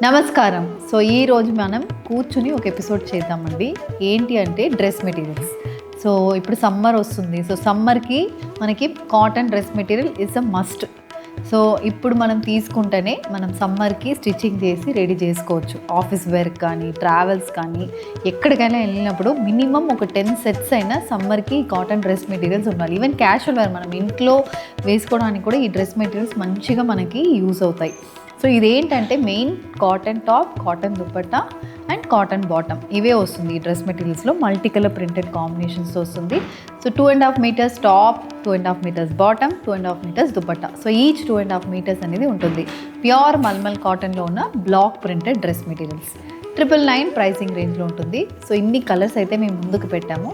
నమస్కారం. సో ఈరోజు మనం కూర్చుని ఒక ఎపిసోడ్ చేద్దామండి. ఏంటి అంటే డ్రెస్ మెటీరియల్స్. సో ఇప్పుడు సమ్మర్ వస్తుంది. సో సమ్మర్కి మనకి cotton dress material is a must. So ఇప్పుడు మనం తీసుకుంటేనే మనం సమ్మర్కి స్టిచ్చింగ్ చేసి రెడీ చేసుకోవచ్చు. ఆఫీస్ వేర్ కానీ, ట్రావెల్స్ కానీ, ఎక్కడికైనా వెళ్ళినప్పుడు మినిమం ఒక 10 సెట్స్ అయినా సమ్మర్కి కాటన్ డ్రెస్ మెటీరియల్స్ ఉండాలి. ఈవెన్ క్యాషువల్ వేర్ మనం ఇంట్లో వేసుకోవడానికి కూడా ఈ డ్రెస్ మెటీరియల్స్ మంచిగా మనకి యూజ్ అవుతాయి. సో ఇదేంటంటే main cotton top, cotton dupatta and cotton bottom ఇవే వస్తుంది. ఈ డ్రెస్ మెటీరియల్స్లో మల్టీ కలర్ ప్రింటెడ్ కాంబినేషన్స్ వస్తుంది. So 2.5 metres top, 2.5 metres bottom, 2.5 metres dupatta. So each 2.5 metres అనేది ఉంటుంది. ప్యూర్ మల్మల్ కాటన్లో ఉన్న block printed dress materials 999 pricing రేంజ్లో ఉంటుంది. సో ఇన్ని కలర్స్ అయితే మేము ముందుకు పెట్టాము,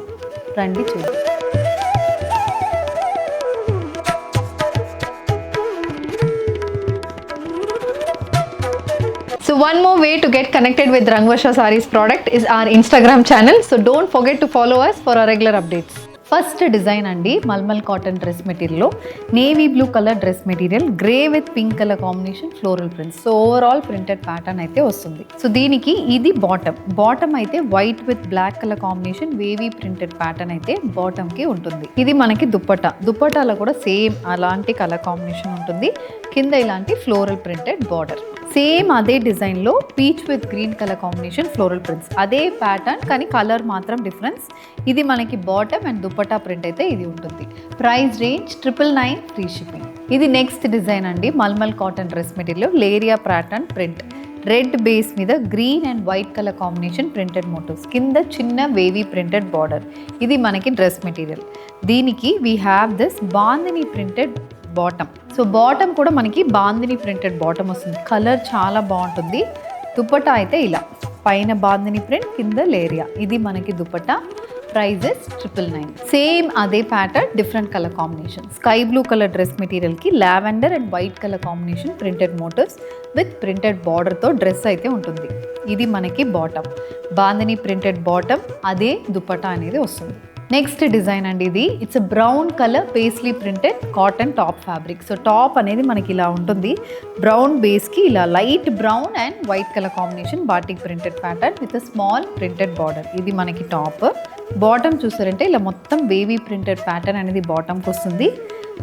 రండి చూడండి. So one more way to get connected with Rangvarsha Sarees product is our Instagram channel. So don't forget to follow us for our regular updates. First design అండి మల్మల్ కాటన్ డ్రెస్ మెటీరియల్లో navy blue colour dress material, grey with pink colour combination, floral prints. So overall printed pattern అయితే వస్తుంది. So దీనికి ఇది bottom అయితే white with black colour combination wavy printed pattern అయితే బాటమ్కి ఉంటుంది. ఇది మనకి దుపట్టాలో కూడా సేమ్ అలాంటి కలర్ కాంబినేషన్ ఉంటుంది. కింద ఇలాంటి ఫ్లోరల్ ప్రింటెడ్ బార్డర్. సేమ్ అదే డిజైన్లో peach with green colour combination floral prints. అదే ప్యాటర్న్ కానీ కలర్ మాత్రం డిఫరెన్స్. ఇది మనకి బాటమ్ అండ్ దుపట్టా ప్రింట్ అయితే ఇది ఉంటుంది. Price range 999 free shipping. ఇది నెక్స్ట్ డిజైన్ అండి malmal cotton dress material leheriya pattern print. Red base మీద green and white colour combination printed motifs. కింద చిన్న వేవీ ప్రింటెడ్ బార్డర్. ఇది మనకి డ్రెస్ మెటీరియల్. దీనికి we have this bandhani printed bottom. So bottom కూడా మనకి బాందిని ప్రింటెడ్ బాటమ్ వస్తుంది. కలర్ చాలా బాగుంటుంది. దుపట్టా అయితే ఇలా పైన బాందిని ప్రింట్, కింద లేరియా. ఇది మనకి దుపట్టా. ప్రైజెస్ 999. సేమ్ అదే pattern, different colour combination. Sky blue colour dress మెటీరియల్కి lavender and white colour combination printed motifs with printed బార్డర్తో డ్రెస్ అయితే ఉంటుంది. ఇది మనకి బాటమ్, బాందిని ప్రింటెడ్ బాటమ్. అదే దుపట్టా అనేది వస్తుంది. నెక్స్ట్ డిజైన్ అండి ఇది. It's brown colour paisley printed cotton top fabric. So top అనేది మనకి ఇలా ఉంటుంది. బ్రౌన్ బేస్కి ఇలా light brown and white colour combination batik printed pattern with small printed border. ఇది మనకి టాప్. బాటమ్ చూసారంటే ఇలా మొత్తం వేవీ ప్రింటెడ్ ప్యాటర్న్ అనేది బాటమ్కి వస్తుంది.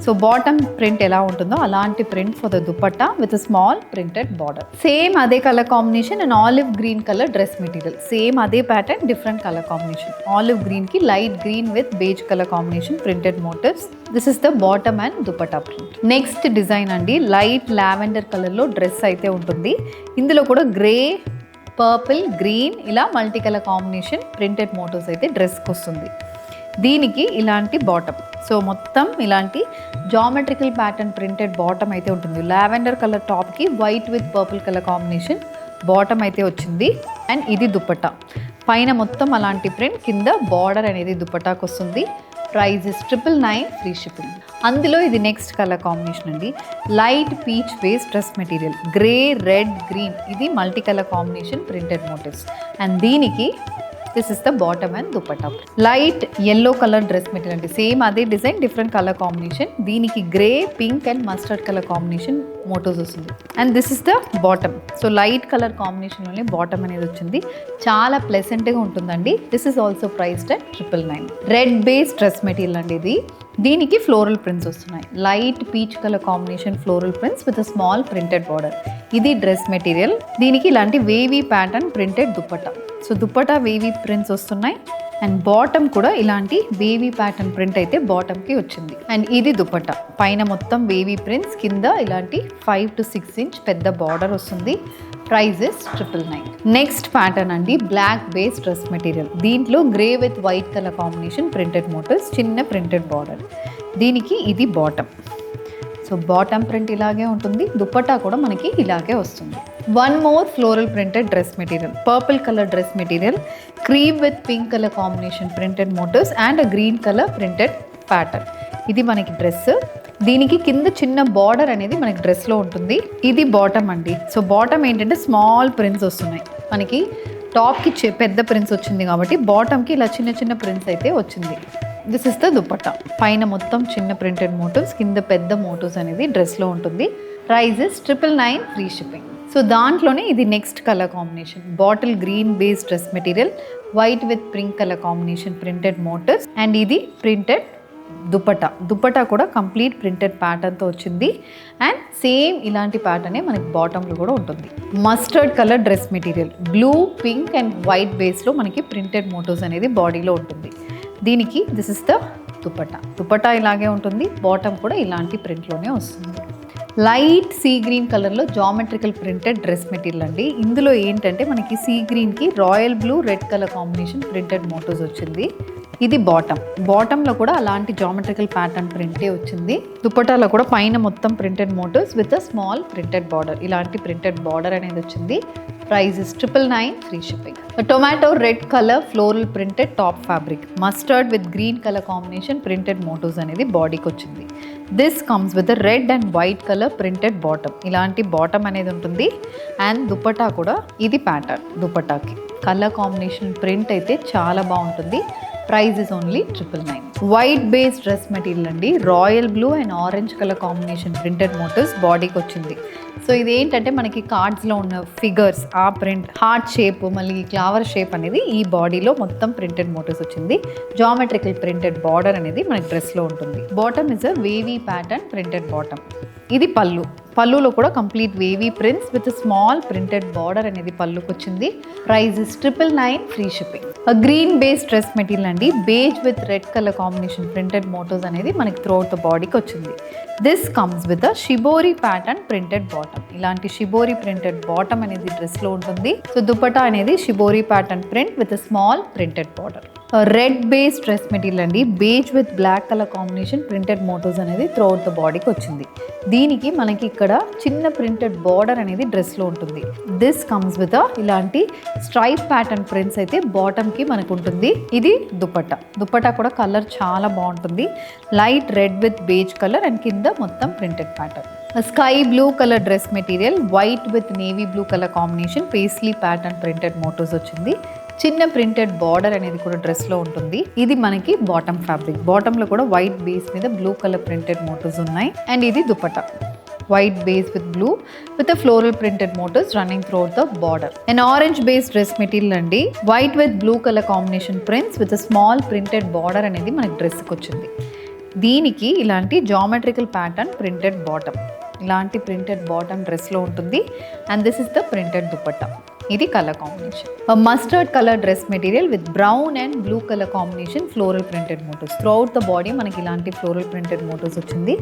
సో బాటమ్ ప్రింట్ ఎలా ఉంటుందో అలాంటి print for the dupatta with small printed border. Same అదే colour combination and olive green colour dress material. Same అదే pattern, different colour combination. Olive గ్రీన్కి light green with beige colour combination printed motifs. This is the bottom and dupatta print. Next design అండి light lavender కలర్లో dress అయితే ఉంటుంది. ఇందులో కూడా grey, purple, green ఇలా multi colour combination printed motifs అయితే డ్రెస్కి వస్తుంది. దీనికి ఇలాంటి బాటమ్. సో మొత్తం ఇలాంటి జామెట్రికల్ ప్యాటర్న్ ప్రింటెడ్ బాటమ్ అయితే ఉంటుంది. లావెండర్ కలర్ టాప్కి white with purple colour combination bottom అయితే వచ్చింది. అండ్ ఇది దుపట్టా. పైన మొత్తం అలాంటి ప్రింట్, కింద బార్డర్ అనేది దుపట్టాకు వస్తుంది. Price is 999 free shipping. అందులో ఇది నెక్స్ట్ కలర్ కాంబినేషన్ అండి. Light peach base dress material, grey, red, green. ఇది multi colour combination printed motifs. And దీనికి this is the bottom and dupatta. Light yellow colour dress material అండి. Same అదే design, different colour combination. దీనికి grey, pink and mustard colour combination motifs వస్తుంది. And this is the bottom. So light colour కాంబినేషన్లోనే bottom అనేది వచ్చింది. చాలా ప్లెసెంట్గా ఉంటుందండి. This is also priced at 999. Red base dress material అండి ఇది. దీనికి ఫ్లోరల్ ప్రింట్స్ వస్తున్నాయి. Light peach colour combination floral prints with small printed border. ఇది డ్రెస్ మెటీరియల్. దీనికి ఇలాంటి wavy pattern printed dupatta. So dupatta wavy prints వస్తున్నాయి. అండ్ బాటమ్ కూడా ఇలాంటి వేవీ ప్యాటర్న్ ప్రింట్ అయితే బాటమ్కి వచ్చింది. అండ్ ఇది దుపట్టా. పైన మొత్తం వేవీ ప్రింట్స్, కింద ఇలాంటి 5 to 6 ఇంచ్ పెద్ద బార్డర్ వస్తుంది. ప్రైజెస్ 999. నెక్స్ట్ ప్యాటర్న్ అండి బ్లాక్ బేస్ డ్రెస్ మెటీరియల్. దీంట్లో grey with white colour combination printed motifs, చిన్న ప్రింటెడ్ బార్డర్. దీనికి ఇది బాటమ్. సో బాటమ్ ప్రింట్ ఇలాగే ఉంటుంది. దుపట్టా కూడా మనకి ఇలాగే వస్తుంది. One more floral printed dress material, purple colour dress material, cream with pink colour combination printed motifs and green colour printed pattern. ఇది మనకి డ్రెస్. దీనికి కింద చిన్న బార్డర్ అనేది మనకి డ్రెస్లో ఉంటుంది. ఇది బాటమ్ అండి. సో బాటమ్ ఏంటంటే స్మాల్ ప్రింట్స్ వస్తున్నాయి. మనకి టాప్కి పెద్ద ప్రింట్స్ వచ్చింది కాబట్టి బాటమ్కి ఇలా చిన్న చిన్న ప్రింట్స్ అయితే వచ్చింది. This is the dupatta. పైన మొత్తం చిన్న ప్రింటెడ్ మోటివ్స్, కింద పెద్ద మోటివ్స్ అనేది డ్రెస్లో ఉంటుంది. Prices 999 free shipping. సో దాంట్లోనే ఇది next colour combination, bottle green based dress material, white with pink colour combination, printed motifs. And ఇది ప్రింటెడ్ దుపట్టా కూడా కంప్లీట్ ప్రింటెడ్ ప్యాటర్న్తో వచ్చింది. అండ్ సేమ్ ఇలాంటి ప్యాటర్నే మనకి బాటంలో కూడా ఉంటుంది. Mustard colour dress material, blue, pink and white బేస్లో మనకి ప్రింటెడ్ మోటివ్స్ అనేది బాడీలో ఉంటుంది. దీనికి దిస్ ఇస్ ద దుపట్టా ఇలాగే ఉంటుంది, బాటమ్ కూడా ఇలాంటి ప్రింట్లోనే వస్తుంది. లైట్ సీ గ్రీన్ కలర్లో జామెట్రికల్ ప్రింటెడ్ డ్రెస్ మెటీరియల్ అండి. ఇందులో ఏంటంటే మనకి సీ గ్రీన్కి royal blue red colour combination printed motifs వచ్చింది. ఇది బాటంలో కూడా అలాంటి జామెట్రికల్ ప్యాటర్న్ ప్రింటే వచ్చింది. దుపట్టాలో కూడా పైన మొత్తం printed motifs with a small printed border, ఇలాంటి ప్రింటెడ్ బార్డర్ అనేది వచ్చింది. Price is 999, free shipping. Tomato red colour floral printed top fabric, mustard with green colour combination printed motifs అనేది బాడీకి వచ్చింది. This comes with red and white colour printed bottom, ఇలాంటి bottom అనేది ఉంటుంది. And dupatta కూడా ఇది ప్యాటర్న్, దుపట్టాకి కలర్ కాంబినేషన్ ప్రింట్ అయితే చాలా బాగుంటుంది. Price is only 999. White base dress material అండి, royal blue and orange colour combination printed motifs బాడీకి వచ్చింది. సో ఇది ఏంటంటే మనకి కార్డ్స్లో ఉన్న ఫిగర్స్, ఆ ప్రింట్ హార్ట్ షేప్ మళ్ళీ ఫ్లవర్ షేప్ అనేది ఈ బాడీలో మొత్తం ప్రింటెడ్ మోటివ్స్ వచ్చింది. జామెట్రికల్ ప్రింటెడ్ బార్డర్ అనేది మనకి డ్రెస్లో ఉంటుంది. Bottom is a wavy pattern printed bottom. ఇది పళ్ళులో కూడా complete wavy prints with small printed border అనేది పళ్ళుకి వచ్చింది. Price is 999, free shipping. Green base dress material అండి, beige with red colour combination printed motifs అనేది మనకి త్రూఅవుట్ ద బాడీకి వచ్చింది. This comes with a shibori pattern printed bottom, ఇలాంటి shibori printed bottom అనేది డ్రెస్లో ఉంటుంది. సో దుపట్టా అనేది shibori pattern print with small printed border. Red base dress material అండి, beige with black colour combination printed motifs అనేది throughout the బాడీకి వచ్చింది. దీనికి మనకి ఇక్కడ చిన్న ప్రింటెడ్ బార్డర్ అనేది డ్రెస్లో ఉంటుంది. దిస్ కమ్స్ విత్ ఇలాంటి స్ట్రైప్ ప్యాటర్న్ ప్రింట్స్ అయితే బాటమ్కి మనకు ఉంటుంది. ఇది దుపట్టా కూడా కలర్ చాలా బాగుంటుంది. Light red with beige colour and కింద మొత్తం printed pattern. Sky blue colour dress material, white with navy blue colour combination paisley pattern printed motifs వచ్చింది. చిన్న ప్రింటెడ్ బార్డర్ అనేది కూడా డ్రెస్లో ఉంటుంది. ఇది మనకి బాటమ్ ఫ్యాబ్రిక్, బాటంలో కూడా వైట్ బేస్ మీద బ్లూ కలర్ ప్రింటెడ్ మోటివ్స్ ఉన్నాయి. అండ్ ఇది dupatta, white base with blue with floral printed motifs running through the border. And orange base dress material అండి, white with blue colour combination prints with small printed border అనేది మనకి డ్రెస్కి వచ్చింది. దీనికి ఇలాంటి geometrical pattern printed bottom, ఇలాంటి printed bottom డ్రెస్లో ఉంటుంది. And this is the printed dupatta, ఇది colour combination. Mustard colour dress material with brown and blue colour combination floral printed motifs. Throughout the body మనకి ఇలాంటి ఫ్లోరల్ ప్రింటెడ్ మోటివ్స్ వచ్చింది.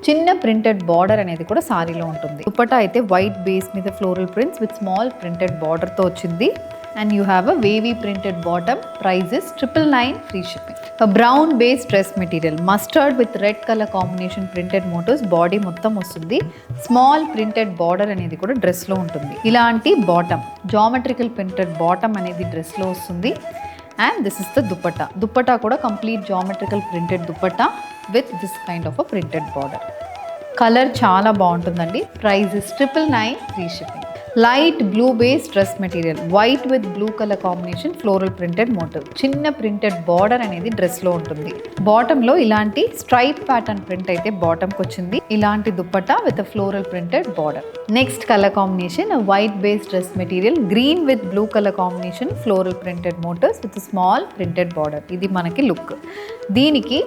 చిన్న printed border అనేది కూడా సారీలో ఉంటుంది. దుపట్టా అయితే వైట్ బేస్ మీద floral prints with small printed బార్డర్తో వచ్చింది. And you have a wavy printed bottom. Price is 999, free shipping. A brown based dress material, mustard with red color combination printed motifs, body మొత్తం వస్తుంది. Small printed border అనేది కూడా డ్రెస్లో ఉంటుంది. ఇలాంటి bottom, geometrical printed bottom అనేది డ్రెస్లో వస్తుంది. And this is the dupatta కూడా complete geometrical printed dupatta with this kind of a printed border. Colour చాలా బాగుంటుందండి. Price is 999, free shipping. Light blue base dress material, white with blue colour combination floral printed motif, చిన్న printed border అనేది డ్రెస్లో ఉంటుంది. బాటంలో ఇలాంటి stripe pattern print అయితే బాటంకి వచ్చింది. ఇలాంటి dupatta with floral printed border. Next colour combination white base dress material, green with blue colour combination floral printed motifs with small printed border. ఇది మనకి లుక్. దీనికి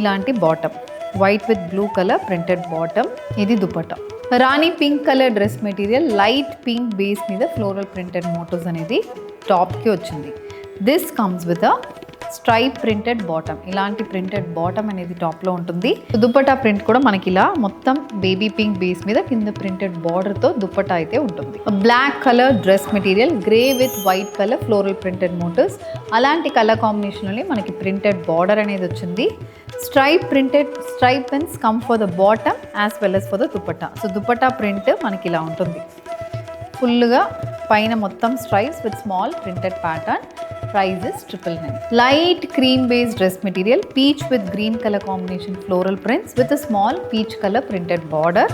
ఇలాంటి bottom, white with blue colour printed bottom. ఇది dupatta. Rani pink colour dress material, light pink base మీద floral printed motifs అనేది టాప్కి వచ్చింది. This comes with a stripe printed bottom. ఇలాంటి ప్రింటెడ్ బాటమ్ అనేది టాప్లో ఉంటుంది. దుపట్టా ప్రింట్ కూడా మనకి ఇలా మొత్తం బేబీ పింక్ బేస్ మీద కింద ప్రింటెడ్ బార్డర్తో దుపట్టా అయితే ఉంటుంది. Black colour dress material, grey with white colour floral printed motifs. అలాంటి కలర్ కాంబినేషన్లోనే మనకి ప్రింటెడ్ బార్డర్ అనేది వచ్చింది. Stripe pens come for the bottom as well as for the dupatta. So dupatta print మనకి ఇలా ఉంటుంది. ఫుల్గా పైన మొత్తం stripes with small printed pattern. Price is 999. Light cream based dress material, peach with green colour combination floral prints with small peach colour printed border.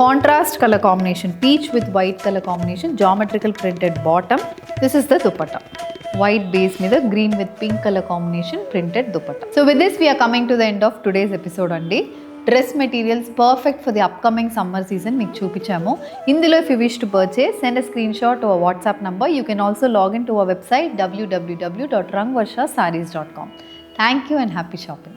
Contrast colour combination, peach with white colour combination, geometrical printed bottom. This is the dupatta. White base మీద green with pink colour combination printed dupatta. So with this we're coming to the end of today's episode అండి. Dress materials perfect for the upcoming summer season మీకు చూపించాము. ఇందులో if you wish to purchase, send a screenshot to our WhatsApp number. You can also login to our website www.rangvarshasarees.com. Thank you and happy shopping.